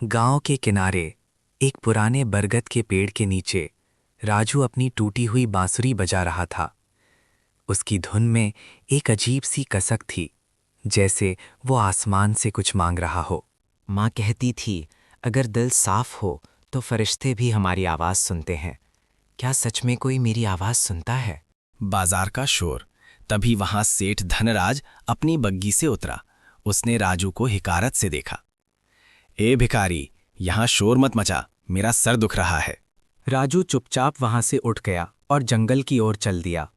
गांव के किनारे एक पुराने बरगद के पेड़ के नीचे राजू अपनी टूटी हुई बांसुरी बजा रहा था। उसकी धुन में एक अजीब सी कसक थी, जैसे वो आसमान से कुछ मांग रहा हो। माँ कहती थी, अगर दिल साफ हो तो फरिश्ते भी हमारी आवाज़ सुनते हैं। क्या सच में कोई मेरी आवाज़ सुनता है? बाजार का शोर। तभी वहां सेठ धनराज अपनी बग्गी से उतरा। उसने राजू को हिकारत से देखा। ए भिखारी, यहां शोर मत मचा, मेरा सर दुख रहा है। राजू चुपचाप वहां से उठ गया और जंगल की ओर चल दिया।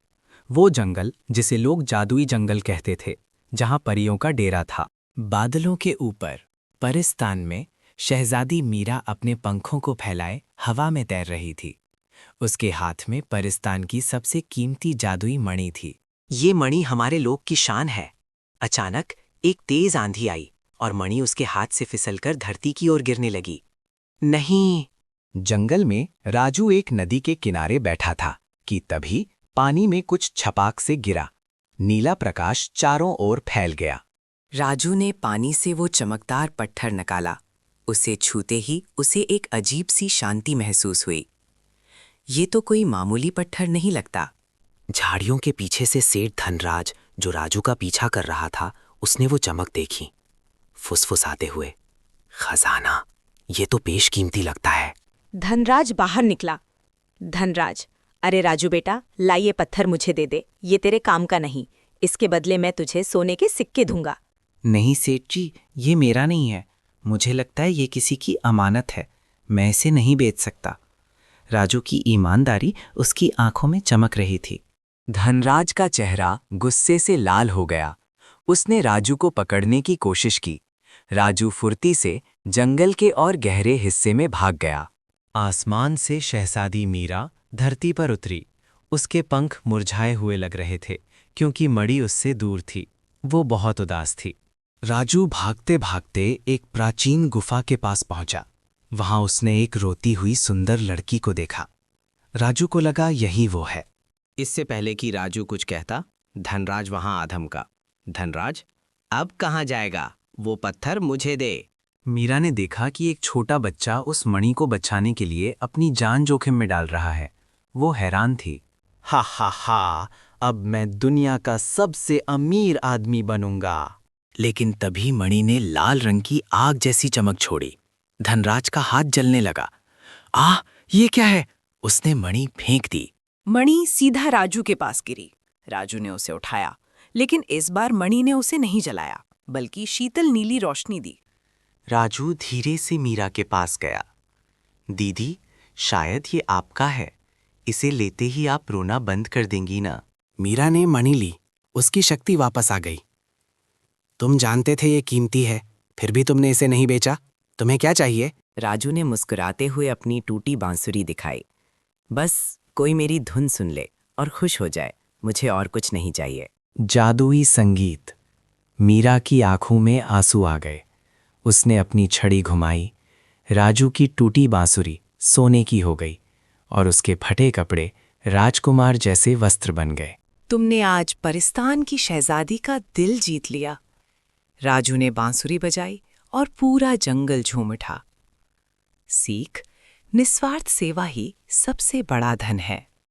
वो जंगल जिसे लोग जादुई जंगल कहते थे, जहां परियों का डेरा था। बादलों के ऊपर परिस्तान में शहजादी मीरा अपने पंखों को फैलाए हवा में तैर रही थी। उसके हाथ में परिस्तान की सबसे कीमती जादुई मणि थी। ये मणि हमारे लोक की शान है। अचानक एक तेज आंधी आई और मणि उसके हाथ से फिसलकर धरती की ओर गिरने लगी। नहीं! जंगल में राजू एक नदी के किनारे बैठा था कि तभी पानी में कुछ छपाक से गिरा। नीला प्रकाश चारों ओर फैल गया। राजू ने पानी से वो चमकदार पत्थर निकाला। उसे छूते ही उसे एक अजीब सी शांति महसूस हुई। ये तो कोई मामूली पत्थर नहीं लगता। झाड़ियों के पीछे से सेठ धनराज, जो राजू का पीछा कर रहा था, उसने वो चमक देखी। फुसफुसाते हुए, खजाना, ये तो बेशकीमती लगता है। धनराज बाहर निकला। धनराज, अरे राजू बेटा, ला ये पत्थर मुझे दे दे। ये तेरे काम का नहीं। इसके बदले मैं तुझे सोने के सिक्के दूंगा। नहीं सेठ जी, ये मेरा नहीं है। मुझे लगता है ये किसी की अमानत है। मैं इसे नहीं बेच सकता। राजू की ईमानदारी उसकी आंखों में चमक रही थी। धनराज का चेहरा गुस्से से लाल हो गया। उसने राजू को पकड़ने की कोशिश की। राजू फुर्ती से जंगल के और गहरे हिस्से में भाग गया। आसमान से शहजादी मीरा धरती पर उतरी। उसके पंख मुरझाए हुए लग रहे थे, क्योंकि मणि उससे दूर थी। वो बहुत उदास थी। राजू भागते भागते एक प्राचीन गुफा के पास पहुंचा। वहां उसने एक रोती हुई सुंदर लड़की को देखा। राजू को लगा यही वो है। इससे पहले कि राजू कुछ कहता, धनराज वहां आ धमका। धनराज, अब कहाँ जाएगा? वो पत्थर मुझे दे। मीरा ने देखा कि एक छोटा बच्चा उस मणि को बचाने के लिए अपनी जान जोखिम में डाल रहा है। वो हैरान थी। हा हा हा, अब मैं दुनिया का सबसे अमीर आदमी बनूंगा। लेकिन तभी मणि ने लाल रंग की आग जैसी चमक छोड़ी। धनराज का हाथ जलने लगा। ये क्या है? उसने मणि फेंक दी। मणि सीधा राजू के पास गिरी। राजू ने उसे उठाया, लेकिन इस बार मणि ने उसे नहीं जलाया, बल्कि शीतल नीली रोशनी दी। राजू धीरे से मीरा के पास गया। दीदी, शायद ये आपका है। इसे लेते ही आप रोना बंद कर देंगी ना? मीरा ने मणि ली। उसकी शक्ति वापस आ गई। तुम जानते थे ये कीमती है, फिर भी तुमने इसे नहीं बेचा। तुम्हें क्या चाहिए? राजू ने मुस्कुराते हुए अपनी टूटी बांसुरी दिखाई। बस कोई मेरी धुन सुन ले और खुश हो जाए, मुझे और कुछ नहीं चाहिए। जादुई संगीत। मीरा की आंखों में आंसू आ गए। उसने अपनी छड़ी घुमाई। राजू की टूटी बांसुरी सोने की हो गई और उसके फटे कपड़े राजकुमार जैसे वस्त्र बन गए। तुमने आज परिस्तान की शहजादी का दिल जीत लिया। राजू ने बांसुरी बजाई और पूरा जंगल झूम उठा। सीख, निस्वार्थ सेवा ही सबसे बड़ा धन है।